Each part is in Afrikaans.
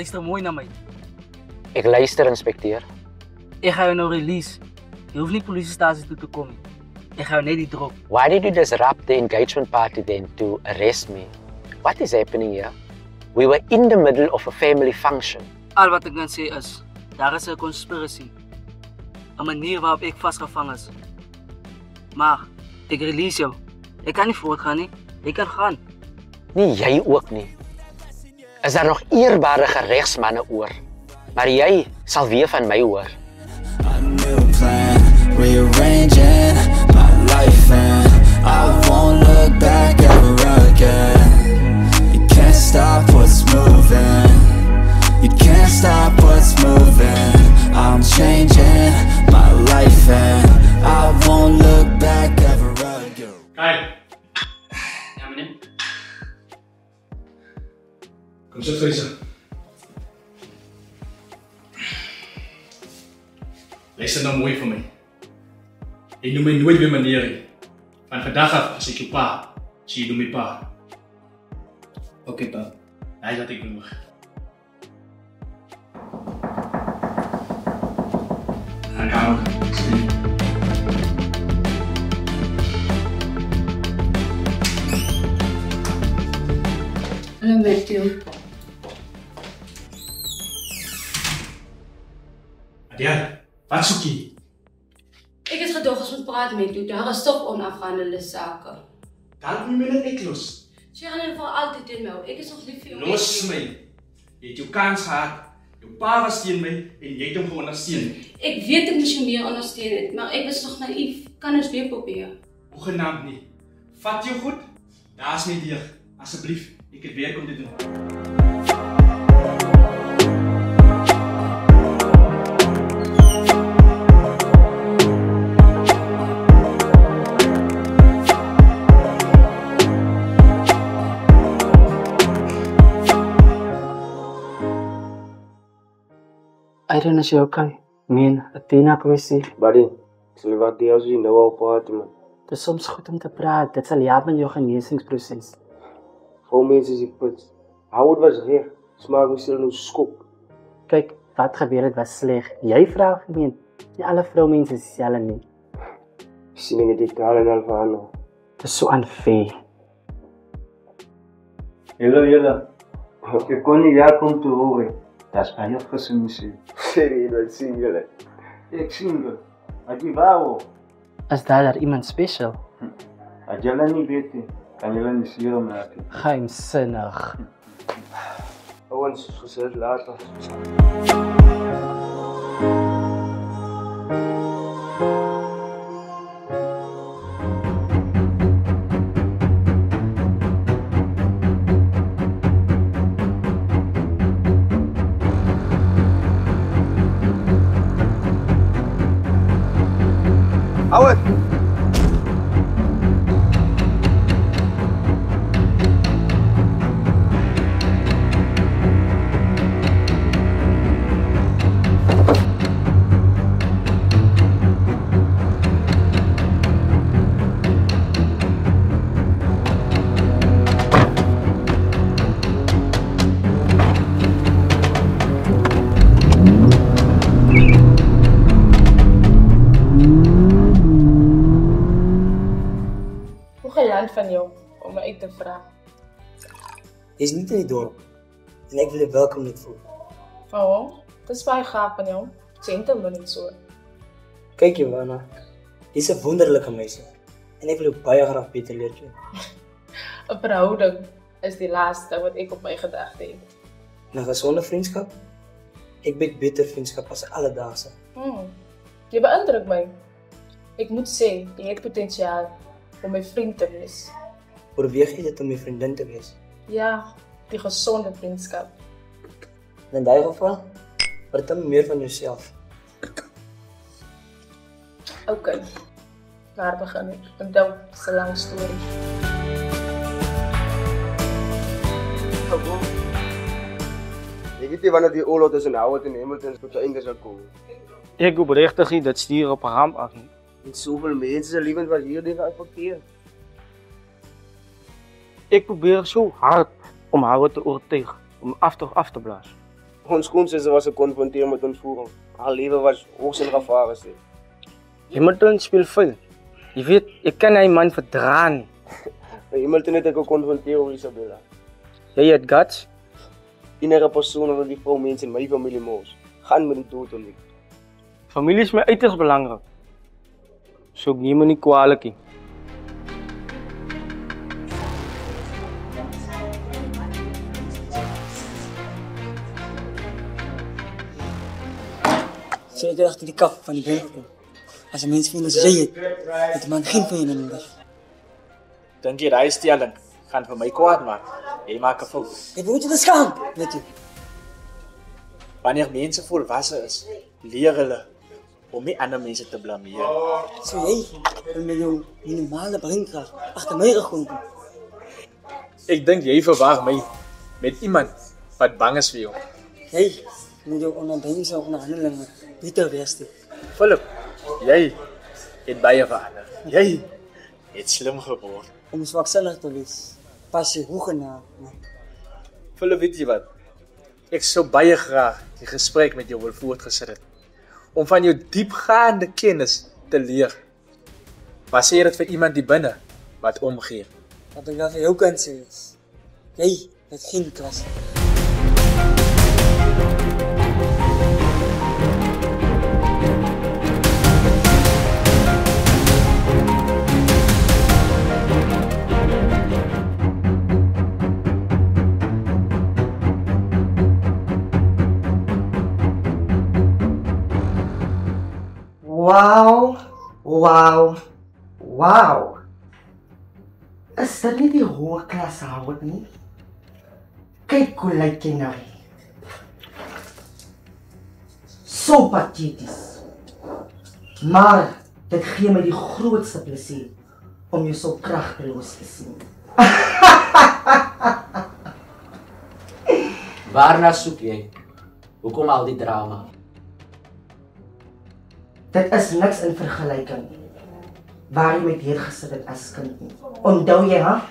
Luister mooi naar mij. Ek luister, inspekteur. Ik ga je nou release. Je hoeft niet politiestatie toe te komen. Ik ga je net die drop. Why did you disrupt the engagement party then to arrest me? What is happening here? We were in the middle of a family function. Al wat ik kan zeggen is, daar is een conspiracy. Een manier waarop ik vastgevangen is. Maar, ik release jou. Ik kan niet voortgaan, nie. Ik kan gaan. Nee, jy ook nie. Is daar nog eerbare gerechtsmanne oor? Maar jy sal weer van my hoor. A new plan, rearranging my life and I won't look back ever again. You can't stop what's moving. You can't stop what's moving. I'm changing my life and I won't look back ever again. Kijk. Ja, meneer. Kom zit wezen. Luister nou mooi van mij. Je noemt mij nooit meer meneer. Van vandaag af als ik je pa, zie je noem mij pa. Oké, pa. Hij laat ik doen. Ga kamer. Hallo Matthew. Adriaan, wat zoek je? Ik het gedoog ons moet praten met jou. Daar is toch onafgehandelde zaken. Laat me net ik los. Ze gaan in ieder geval altijd in mij. Ik is nog lief voor jou. Los mij. Je hebt je kans gehad. Je pa was tegen mij en je hebt hem gewoon ondersteunen. Ik weet dat je meer ondersteunt, maar ik was nog naïef. Kan eens weer proberen. Hoegenaamd niet. Vat je goed? Daar is niet hier. Alsjeblieft, ik heb werk om te doen. Irene, is je oké? Meen, Athena kwestie. Buddy, ik zal je wat die als je nou al praten, man. Het is soms goed om te praten. Dit zal helpen in je genezingsproces. Gewoon mensen is die put. Hou het was recht. Smaak me stil nou skop. Kijk, wat gebeurt was slecht. Jij vraagt gemeen. Niet alle vrouwmensen is hetzelfde niet. Ik zie niet die taal en al van nou. Het is zo unfair. Hello. Je kon niet welkom te horen. Dat is bij heel veel muziek. Serie, dat is single. Ik single. Maar die wou. Is daar iemand special? Als jullie niet weten, kan jullie niet zero maken. Geheimzinnig. Ons gezegd later. Hou het! Van jou om me uit te vragen. Je is niet in het dorp en ik wil je welkom niet voelen. Oh, dat is baie gaaf van jou. Gentleman en zo. Kijk Johanna, je is een wonderlijke meisje en ik wil je baie graag beter leren kennen. Een verhouding is die laatste wat ik op mijn gedachten heb. Een gezonde vriendschap? Ik bied beter vriendschap als alledaagse. Je beïndrukt mij. Ik moet zeggen, je hebt potentiaal om mijn vriend te wees. Probeer je dit om je vriendin te wees? Ja, die gezonde vriendschap. In dat geval, vertel me meer van jezelf. Oké, waar begin ik? Onthou, het is een lange story. Je weet niet wanneer die oorlog tussen Howard en Hamilton tot zijn einde zal komen. Ik hoop rechtig niet dat stier op een ramp af niet. Niet zoveel mensen levend was hierin geaffecteerd. Ik probeer zo hard om haar te overtuigen, om af te blazen. Ons skoonsister was gekonfronteer met ontvoering. Haar lewe was hoogst in gevaar gesê. Hamilton speel veel. Jy weet, ek kan hy man verdra nie. By Hamilton het ek gekonfronteer oor Isabella. Jy het guts? Enige persoon wat die vrou mense in my familie moes, gaan met die dood ontdek. Familie is my uiters belangrik. So ek neem my nie kwalijk nie. So ek achter die kap van die berg kom. As een mens vind as jy het die man geen van jy nodig. Dink jy die stelling gaan vir my kwaad maak? Jy maak 'n fout. Ek moet jy dit skaam, weet jy. Wanneer mense volwasse is, leer hulle om nie ander mense te blameer. So jy wil met jou minimale breinkracht achter my gekom. Ek dink jy verwag my met iemand wat bang is vir jou. Jy moet jou onnadenkse onderhandelinge beter wees. Philip, jy het baie verander. Jy het slim geword. Om swaksinnig te wees, pas jy hoegenaamd. Philip, weet jy wat? Ek sou baie graag die gesprek met jou wil voortgesit het. Om van jou diepgaande kennis te leer. Baseer dit vir iemand die binne wat omgee. Wat ek wel vir jou kan sê is, jy het geen klas. Wow. Is dit nie die hoë klas hout nie? Kyk hoe lyk jy nou. So patheties. Maar dit gee my die grootste plesier om jou so kragteloos te sien. Waarna soek jy? Hoekom al die drama? Dit is niks in vergelyking waar jy met neergesit het as kind nie. Onthou jy, ha?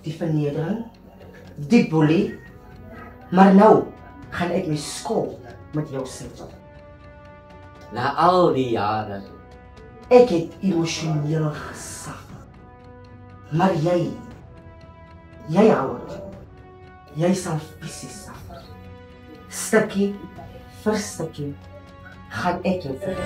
Die vernedering, die boelie, maar nou gaan ek my skool met jou sit. Na al die jare. Ek het emosioneel gesuffer. Maar jy hou het. Jy sal fisies suffer. Stukkie vir stukkie gaan ek jou verder.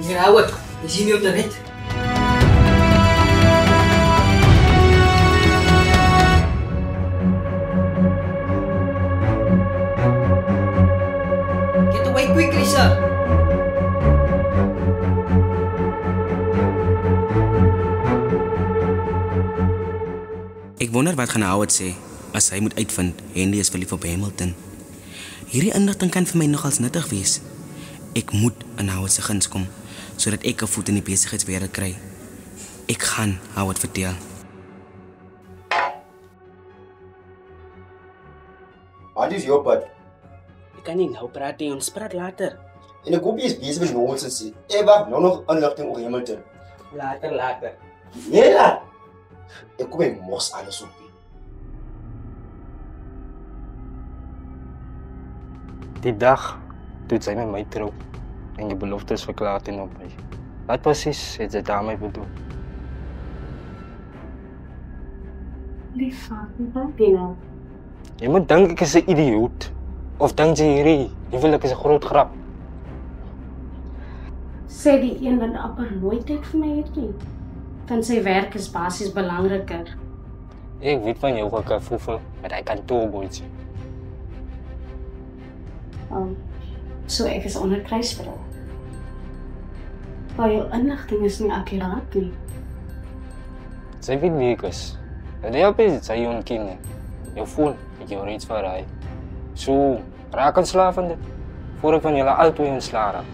Meneer Howard, is jy nie op die net? Get away quickly, sir! Ek wonder wat gaan Howard sê as hy moet uitvind Henry is verlief op Hamilton. Hierdie inligting kan vir my nogals nuttig wees. Ek moet in Howard se guns kom, sodat ek 'n voet in die besigheidswêreld kry. Ek gaan Howard vertel. Wat is jou pad? Ek kan nie nou praat nie, ons praat later. En ek hoop jy is besig met nonsens. Ek wag nou nog inligting oor Hamilton. Later. Nee, laat. Ek kom en mos alles op. Die dag toe sy met my trou en die beloftes verklaar teen op my. Wat presies het sy daarmee bedoel? Lief, wat doen jy? Jy moet dink ek is 'n idioot. Of dink jy hierdie huwelik is 'n groot grap? Sê die een wat amper nooit tyd vir my het nie. Want sy werk is basies belangriker. Ek weet van jou gevoel met hy kantoorbootjie. So ek is onder kruisvrou. Maar jou inligting is nie akkuraat nie. Sy weet wie ek is. En die help is, sy jou ontken nie. Jou voel, ek jou reeds verraai. So, raak ontslaaf van dit, voor ek van julle albei ontslae raak.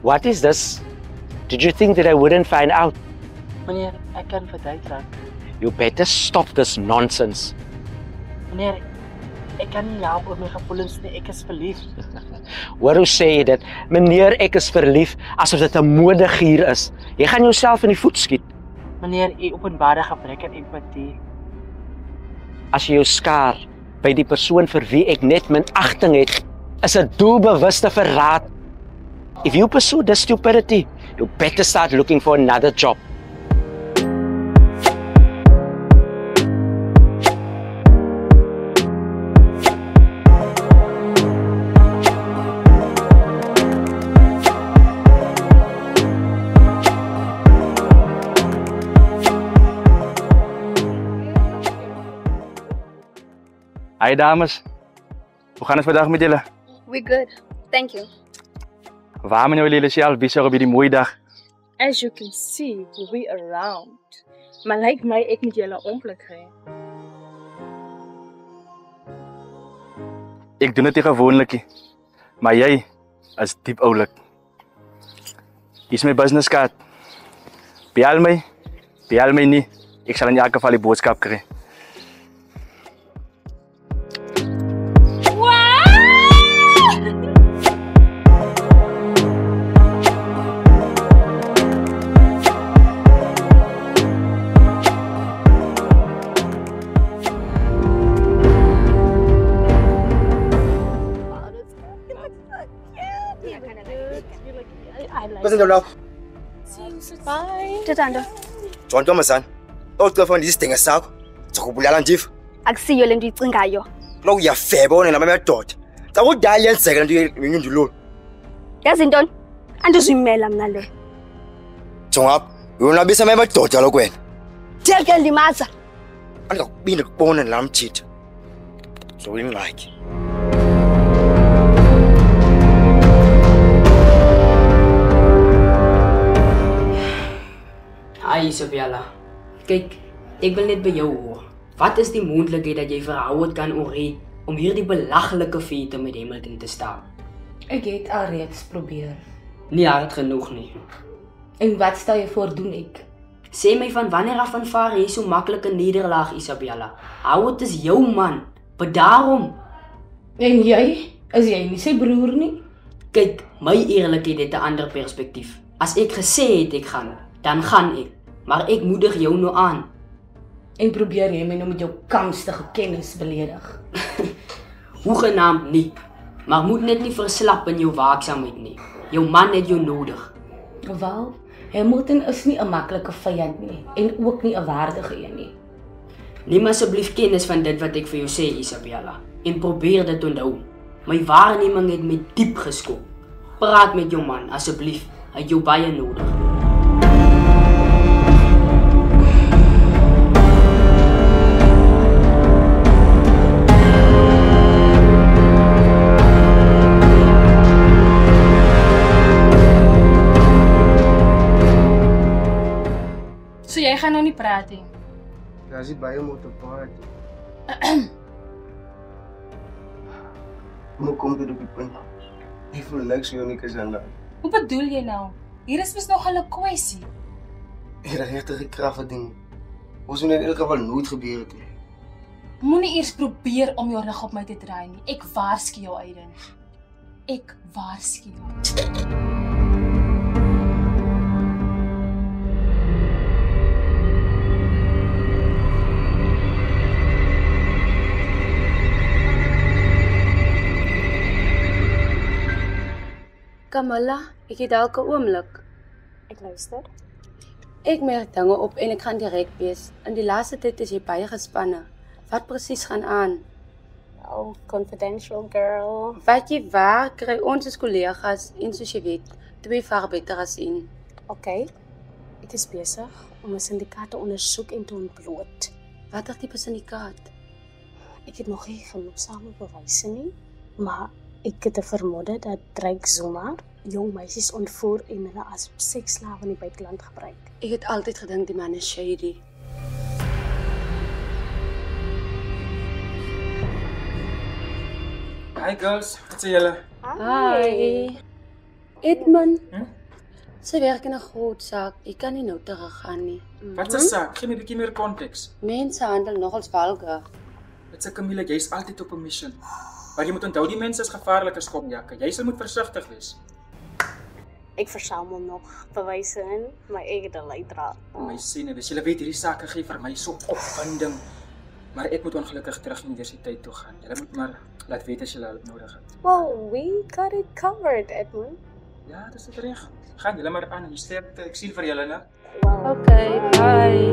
What is this? Did you think that I wouldn't find out? Meneer, ek kan verduidelik. You better stop this nonsense. Meneer, ek kan nie help oor my gevoelens nie. Ek is verlief. Hoor hoe sê jy dit? Meneer, ek is verlief, asof dit 'n modegier is. Jy gaan jouself in die voet skiet. Meneer, u openbare gebrek aan empatie. As jy jou skaar by die persoon vir wie ek net minagting het, is 'n doelbewuste verraad. If you pursue this stupidity, you better start looking for another job. Hi dames, hoe gaan het vandaag met jullie? We're good, thank you. Waarom zijn jullie zelf bezig op die mooie dag? As you can see, we around. Maar lijkt mij, ik moet jullie ongeluk gaan. Ik doe het niet gewoonlijk, maar jij is diep ouderlijk. Hier is mijn businesskaart. Bel mij niet. Ik zal in elk geval die boodschap krijgen. Wat is nou? Bye. Tot dan. John Thomasan. Outro van die dinge saak. Sokubulala njifu. Akusiyole into icingayo. Lo uyafeba wona nami amadoda. Sakudala yenzeka into ngindulo. Yazi intoni? Andizuyimela mina le. Jonga, yona bisa amadoda lo kwena. Theke limaza. Andikakubindi kubona la mjitha. So ingxaki. Hi Isabella. Kyk, ek wil net by jou hoor. Wat is die moontlikheid dat jy vir Howard kan oorreed om hierdie belaglike feite met Hamilton te staan? Ek het alreeds probeer. Nie hard genoeg nie. En wat stel jy voor doen ek? Sê my van wanneer af aanvaar jy so maklike nederlaag, Isabella? Howard is jou man. Maar daarom. En jy? Is jy nie sy broer nie? Kyk, my eerlikheid het 'n ander perspektief. As ek gesê het ek gaan, dan gaan ek. Maar ek moedig jou nou aan. En probeer jy my nou met jou kamstige kennis beledig? Hoegenaamd nie. Maar moet net nie verslap in jou waaksaamheid nie. Jou man het jou nodig. Wel, Hamilton is nie 'n maklike vyand nie. En ook nie 'n waardige een nie. Neem asseblief kennis van dit wat ek vir jou sê, Isabella. En probeer dit onthou. My waarneming het my diep geskok. Praat met jou man, asseblief. Hy het jou baie nodig. So jy gaan nou nie praat nie. Ja, is baie om te praat. Hoe kom dit op die punt? Ek voel niks jou nie Kasanda. Hoe bedoel jy nou? Hier is mos nog 'n kwessie. Ek het regtig gekrag vir ding. Ons moet in elk geval nooit gebeur het nie. Moenie eers probeer om jou rug op my te draai nie. Ek waarsku jou, Aiden. Ek waarsku jou. Kamala, ek het dalk 'n oomblik. Ek luister. Ek merk dinge op en ek gaan direk wees. In die laaste tyd is jy baie gespanne. Wat presies gaan aan? Oh, confidential girl. Wat jy waar kry ons as kollegas en soos jy weet, 2 vaar beter as 1. Okay. Ek is besig om 'n syndikaat te ondersoek en te ontbloot. Watter tipe syndikaat? Ek het nog nie genoegsame bewyse nie, maar ek het 'n vermoede dat Drake Zuma jong meisies ontvoer en hulle as seksslawe in die buiteland gebruik. Ek het altyd gedink die man is shady. Hi girls, wat sê julle? Hi. Edmund, Sy werk in 'n groot saak. Jy kan nie nou teruggaan nie. Wat 'n saak? Gee my 'n bietjie meer konteks. Mense handel nogals vulgar. Dit se Camilla, jy's altyd op 'n mission. Maar jy moet onthou die mense is gevaarlike skopjakke. Jy sal moet versigtig wees. Ek versamel nog bewyse in my eie leidraad. My sien, dus julle weet hierdie sakke gee vir my so opwinding. Maar ek moet ongelukkig terug universiteit toe gaan. Julle moet maar laat weet as julle hulp nodig het. Well, we got it covered, Edmund. Ja, dis reg. Gaan julle maar aan. Sterkte. Ek sien vir julle, né? Okay, bye.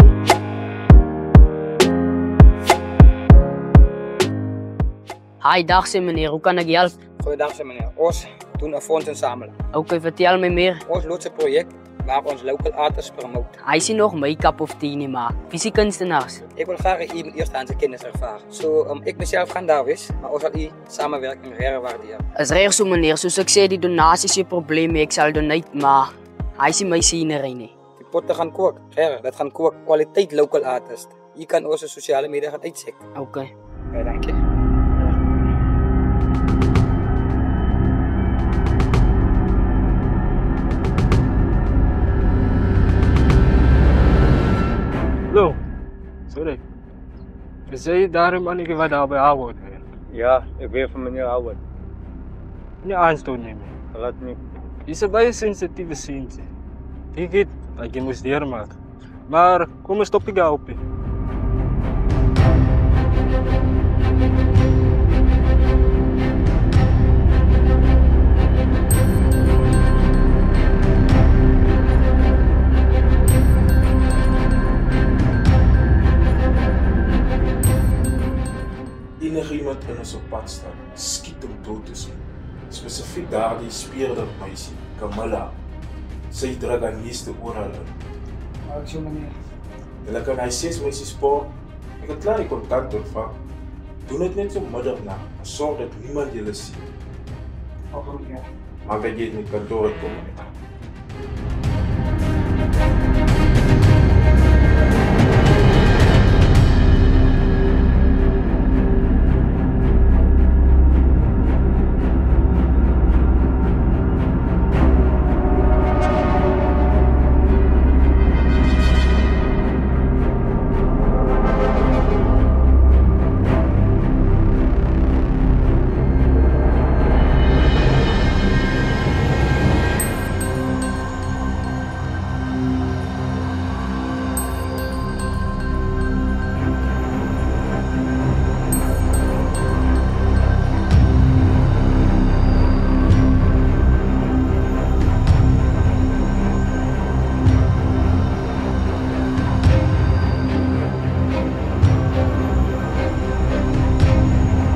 Hi, dag sê meneer, hoe kan ek help? Goeiedag sê meneer. Ons doen 'n fondsinsameling. Okay, vertel my meer. Ons loods 'n projek waar ons local artists promote. Hy sien nog make-up of tea nie maak. Visie kunstenaars. Ek wil graag u met eerstehandse kennis ervaar. So, ek myself gaan daar wees, maar ons sal u samewerking reg waardeer. Is reg so meneer, soos ek sê, die donasies is 'n probleem, ek sal donate, maar hy sien my scenery nie. Die potte gaan kook. Reg, dit gaan kook. Kwaliteit local artist. U kan ons op sosiale media gaan uitsek. Okay. Ja, dankie. Hallo, sorry. Is jy daarom aan wat daar by Howard? Ja, ek weet van meneer Howard. Nie aanstoot nie meer. Laat nie. Dis 'n baie sensitiewe seentjie. Ek weet, ek moes deurmaak. Maar kom ons stop die gou op. Enige iemand in ons op pad staan, skiet om dood te sien. Spesifiek daardie speerder meisie, Camilla. Sy druk aan meeste oral in. Maar ek sê meneer. Hulle kan hy 6 meisies spoor. Ek het klaar die kontak ontvang. Doen dit net so middernag. Sorg dat niemand julle sien. Ja. Maak dat jy in die kantoor kom.